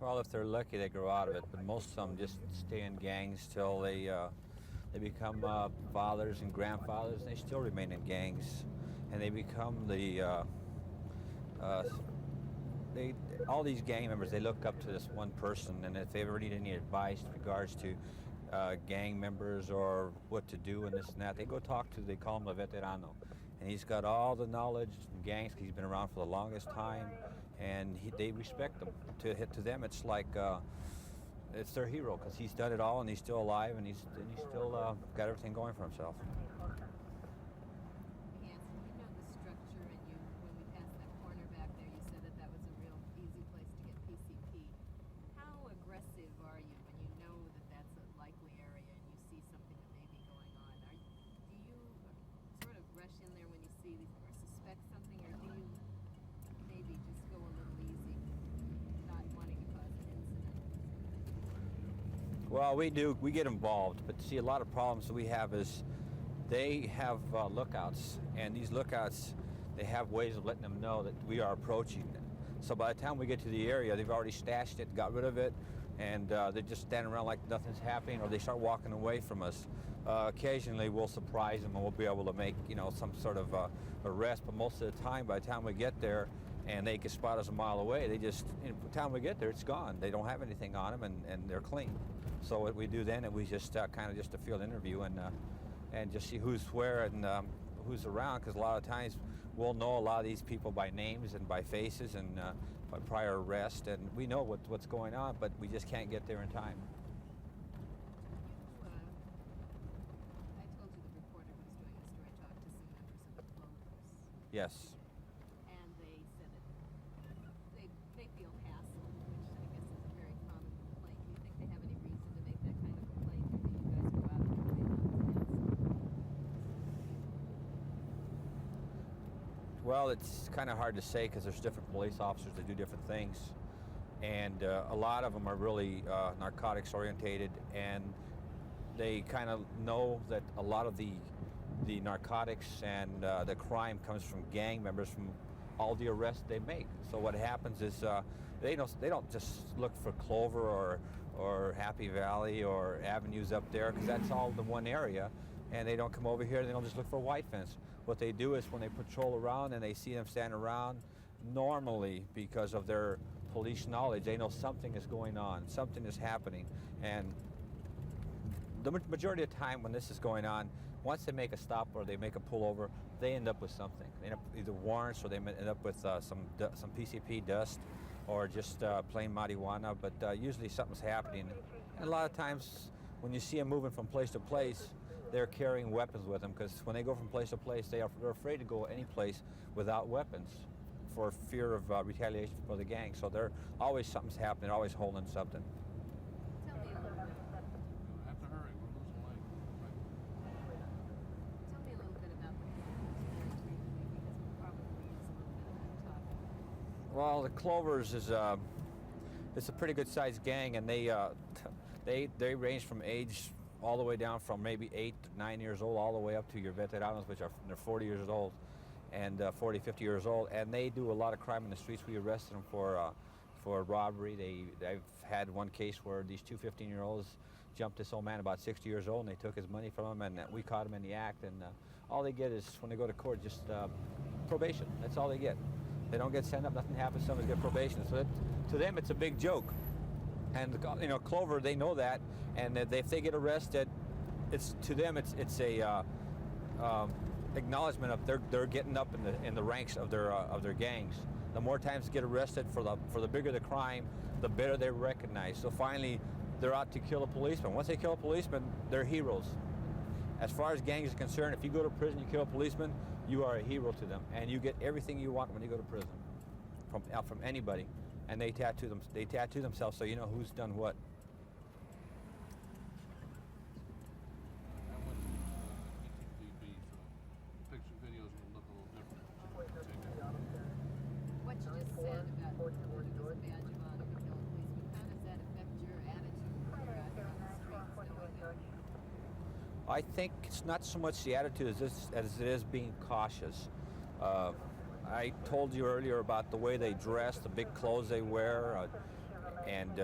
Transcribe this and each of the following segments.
Well, if they're lucky, they grow out of it, but most of them just stay in gangs till they become fathers and grandfathers, and they still remain in gangs, and they become all these gang members. They look up to this one person, and if they ever need any advice in regards to gang members or what to do and this and that, they go talk to. They call him a veterano, and he's got all the knowledge in gangs. He's been around for the longest time, and they respect him. To them, it's like it's their hero because he's done it all, and he's still alive, and he's still got everything going for himself. Hanson, you know the structure, and when we passed that corner back there, you said that was a real easy place to get PCP. How aggressive are you when you know that that's a likely area and you see something that may be going on? Do you sort of rush in there when you see these or suspect something, or do you maybe just go a little easy, not wanting to cause an incident? Well, we do. We get involved, but see, a lot of problems that we have is they have lookouts, and these lookouts, they have ways of letting them know that we are approaching. So by the time we get to the area, they've already stashed it, got rid of it, and they're just standing around like nothing's happening, or they start walking away from us. Occasionally, we'll surprise them, and we'll be able to make some sort of arrest. But most of the time, by the time we get there, and they can spot us a mile away, by the time we get there, it's gone. They don't have anything on them, and they're clean. So what we do then is we just kind of just a field interview and just see who's where and who's around, because a lot of times we'll know a lot of these people by names and by faces and by prior arrest, and we know what's going on, but we just can't get there in time. I told you the reporter who was doing the story talked to some members of the Clovers. Yes. And they said that they feel hassled, which I guess is a very common complaint. Do you think they have any reason to make that kind of complaint, or do you guys go out and complain on Well, it's kind of hard to say because there's different police officers that do different things, and a lot of them are really narcotics orientated, and they kind of know that a lot of the narcotics and the crime comes from gang members, from all the arrests they make. So what happens is they don't just look for Clover or Happy Valley or avenues up there, because that's all the one area, and they don't come over here. They don't just look for a white fence. What they do is when they patrol around and they see them standing around, normally because of their police knowledge, they know something is going on, something is happening, and the majority of the time when this is going on, once they make a stop or they make a pullover, they end up with something. They end up either warrants, or they end up with some PCP dust, or just plain marijuana, but usually something's happening. And a lot of times when you see them moving from place to place, they're carrying weapons with them, because when they go from place to place, they're afraid to go any place without weapons for fear of retaliation for the gang. So they're always, something's happening, they're always holding something. Tell me a little bit. I have to hurry. We're losing light. Tell me a little bit about the Clovers very briefly, because we probably use a little bit of that talk. Well, the Clovers is it's a pretty good sized gang, and they range from age all the way down from maybe 8 to 9 years old, all the way up to your veteranos, which are they're 40 years old and 40, 50 years old, and they do a lot of crime in the streets. We arrested them for robbery. I've had one case where these two 15-year-olds jumped this old man about 60 years old, and they took his money from him, and we caught him in the act. And all they get is, when they go to court, just probation. That's all they get. They don't get sent up. Nothing happens. Somebody get probation. So to them, it's a big joke. And Clover, they know that, and if they get arrested, to them it's a acknowledgement of they're getting up in the ranks of their gangs. The more times they get arrested, for the bigger the crime, the better they're recognized. So finally, they're out to kill a policeman. Once they kill a policeman, they're heroes. As far as gangs are concerned, if you go to prison, you kill a policeman, you are a hero to them, and you get everything you want when you go to prison from anybody. And they tattoo themselves, so you know who's done what. I went to ETPB, so picture videos will look a little different. What you just said about using as a badge of honor to kill a policeman, how does that affect your attitude when you're out here on the streets knowing that? I think it's not so much the attitude as it is being cautious. I told you earlier about the way they dress, the big clothes they wear. and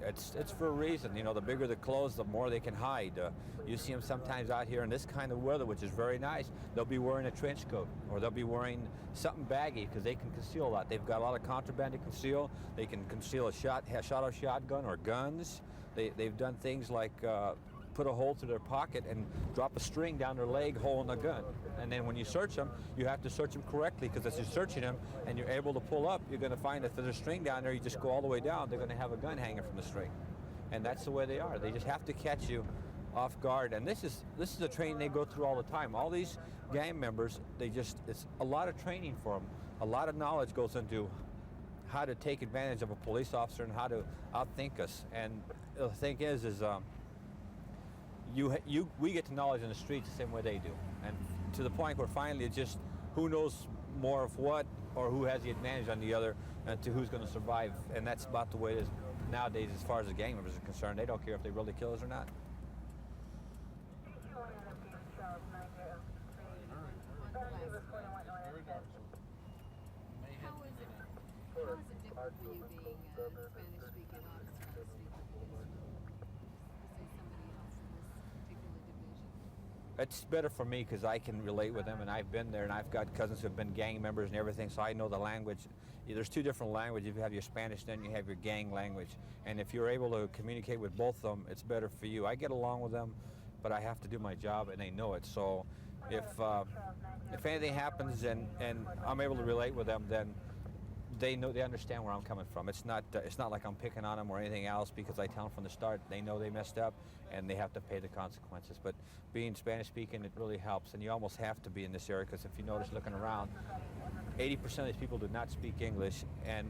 it's for a reason. You know, the bigger the clothes, the more they can hide. You see them sometimes out here in this kind of weather, which is very nice. They'll be wearing a trench coat, or they'll be wearing something baggy because they can conceal a lot. They've got a lot of contraband to conceal. They can conceal a shotgun or guns. They've done things like put a hole through their pocket and drop a string down their leg holding a gun. And then when you search them, you have to search them correctly, because as you're searching them and you're able to pull up, you're going to find that if there's a string down there, you just go all the way down, they're going to have a gun hanging from the string. And that's the way they are. They just have to catch you off guard. And this is a training they go through all the time. All these gang members, it's a lot of training for them. A lot of knowledge goes into how to take advantage of a police officer and how to outthink us. And the thing is we get to knowledge in the streets the same way they do, and to the point where finally it's just who knows more of what, or who has the advantage on the other, and to who's going to survive. And that's about the way it is nowadays as far as the gang members are concerned. They don't care if they really kill us or not. How is it different for you being a Spanish-speaking officer on the street than it is for, say, somebody else in this particular division? It's better for me because I can relate with them, and I've been there, and I've got cousins who have been gang members and everything, so I know the language. There's two different languages. You have your Spanish, then you have your gang language. And if you're able to communicate with both of them, it's better for you. I get along with them, but I have to do my job, and they know it. So if anything happens and I'm able to relate with them, then they understand where I'm coming from. It's not like I'm picking on them or anything else, because I tell them from the start they know they messed up and they have to pay the consequences. But being Spanish speaking, it really helps, and you almost have to be in this area, because if you notice looking around, 80% of these people do not speak English, and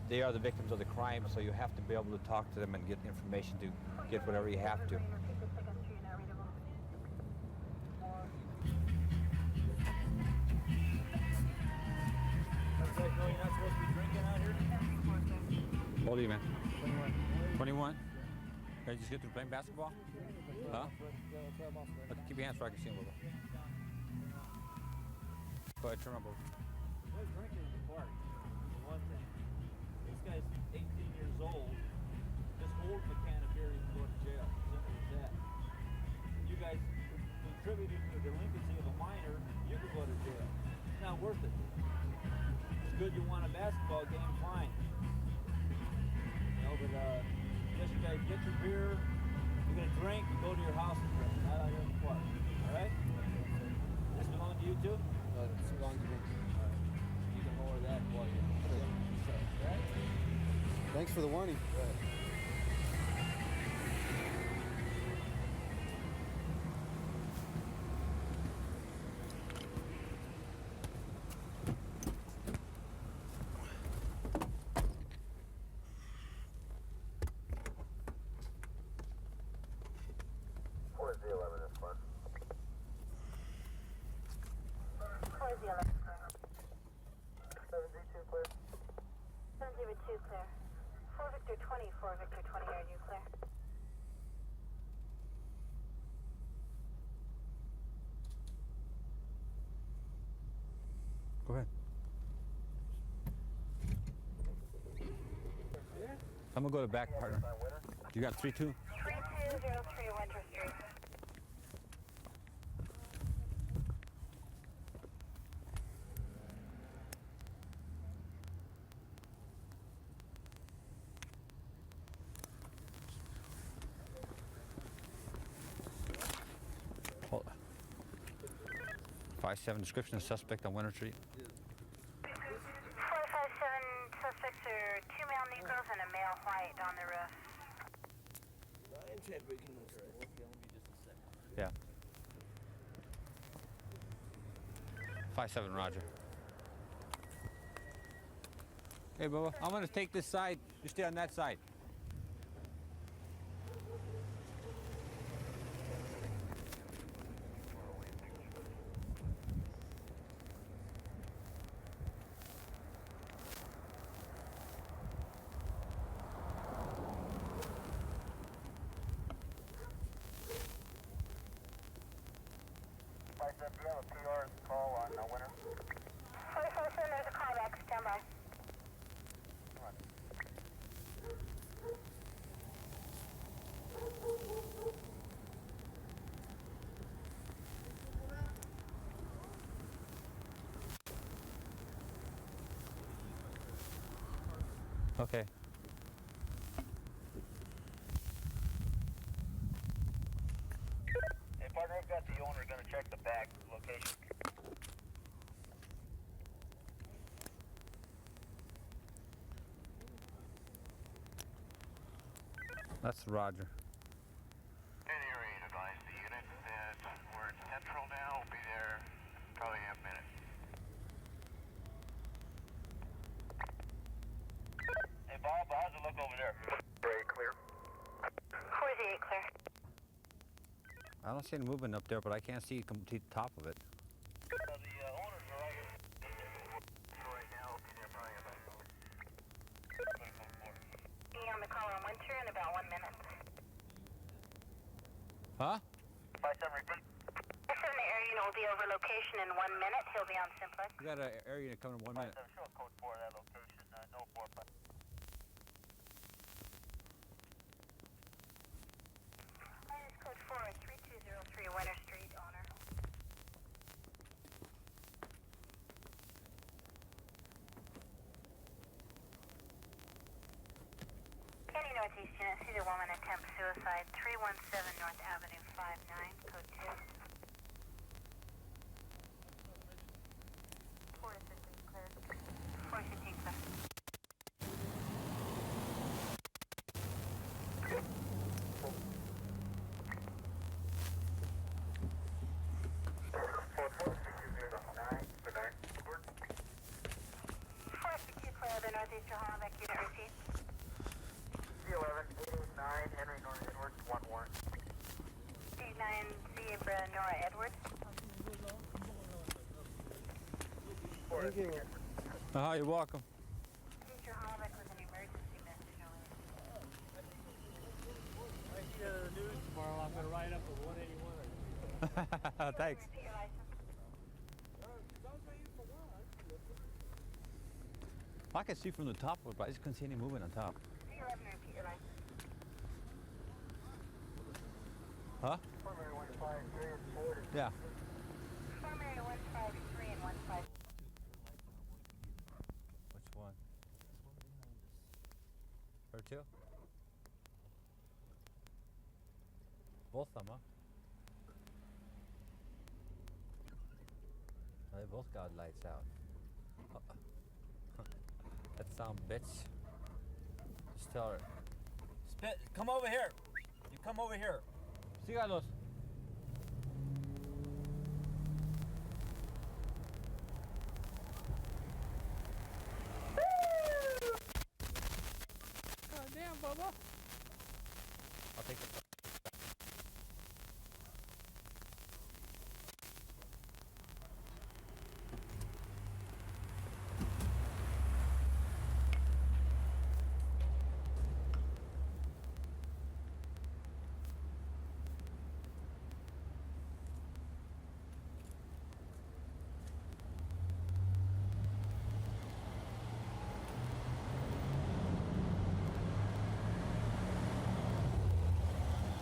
they are the victims of the crime, so you have to be able to talk to them and get information to get whatever you have to. How old are you, man? 21. Can you just get through playing basketball? Huh? Okay, keep your hands where I can see them a little bit. Go ahead, turn around, Bubba. They're drinking in the park, for one thing. This guy's 18 years old. Just holding a can of beer, he can go to jail. Simple as that. You guys contributing to the delinquency of a minor, you could go to jail. It's not worth it. It's good you want a basketball game, fine. But just you guys get your beer, you're gonna drink, and go to your house and drink, not out here in the park. Alright? This belong to you too? It's belongs to me. Alright. You can lower that while you're alright? Thanks for the warning. Right. Clear. 4 Victor 20, 4 Victor 20, are you clear? Go ahead. I'm gonna go to the back, partner. You got 3-2? 3203 Winter Street. Hold on. 5-7 description of suspect on Winter Street. 457 suspects are 2 male Negroes and a male white on the roof. Yeah. 5-7, Roger. Hey, Bubba, I'm gonna take this side. You stay on that side. Do you have a PR call on Winter? 457, there's a call back. Stand by. Okay. Hey, partner, I've got the owner gonna check the back location. That's Roger. Any area advise the unit that we're in central now. We'll be there probably in a minute. Hey, Bob, how's it look over there? Very clear. 48 clear. I don't see any movement up there, but I can't see the top of it. The owners are right right now. We'll be there probably about an hour. Be on the call on Winter in about 1 minute. Huh? 57 repeat. I said the air unit will be over location in 1 minute. He'll be on simplex. We got an area unit coming in 1 minute. 57, show code 4 that location. No 4. Minus code 4 at 3203 Winter Street, owner. Kenny Northeast unit, see the woman attempt suicide, 317 North Avenue 59, code 2. 415 clear. 415 clear. The Northeastern Hollenbeck unit receipt. C11, 889, Henry North Edwards, 1 warrant. 89 Zebra Nora Edwards. Thank you. You're welcome. Northeastern Hollenbeck with an emergency message only. I see the news tomorrow. I'm gonna ride up to 181. Thanks. Repeat your license. I can see from the top of it, but I just couldn't see any movement on top. C11, repeat your license. Huh? Yeah. Primary 153 and 15. Which one? Her too? Both of them, huh? They both got lights out. That sound bitch. Just tell her. Spit, come over here. You come over here. Sígalos. God damn, Bubba. I'll take it.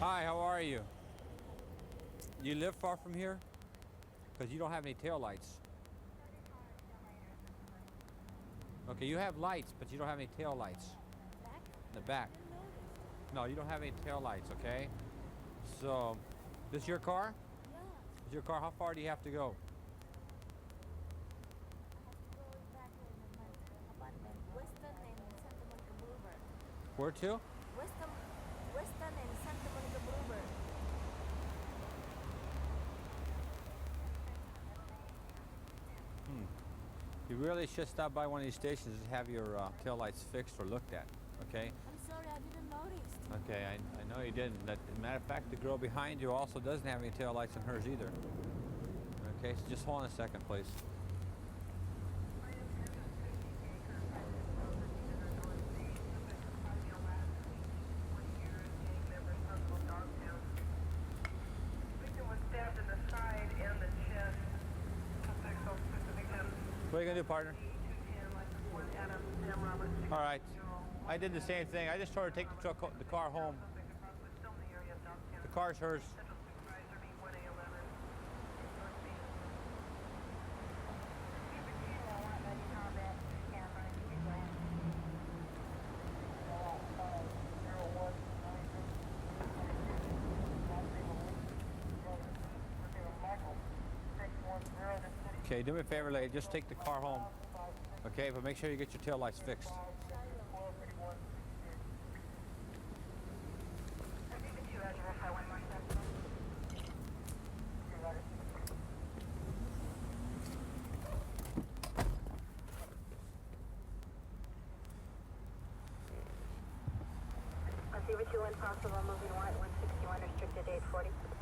Hi, how are you? You live far from here? Because you don't have any tail lights. Okay, you have lights, but you don't have any tail lights. In the back? No, you don't have any tail lights, okay? So, this your car? Yeah. Is your car, how far do you have to go? I have to go back in my apartment, Western and Santa Monica Boulevard. Where to? Western and Santa Monica Boulevard. You really should stop by one of these stations and have your tail lights fixed or looked at, okay? I'm sorry, I didn't notice. Okay, I know you didn't. As a matter of fact, the girl behind you also doesn't have any tail lights in hers either. Okay, so just hold on a second, please. What are you gonna do, partner? All right. I did the same thing. I just told her to take the car home. car's hers. Central Supervisor, me 1A11. Northeast. Okay, do me a favor, lady. Just take the car home. Okay, but make sure you get your tail lights fixed. I'll see what you want possible, moving white, 161, restricted 840.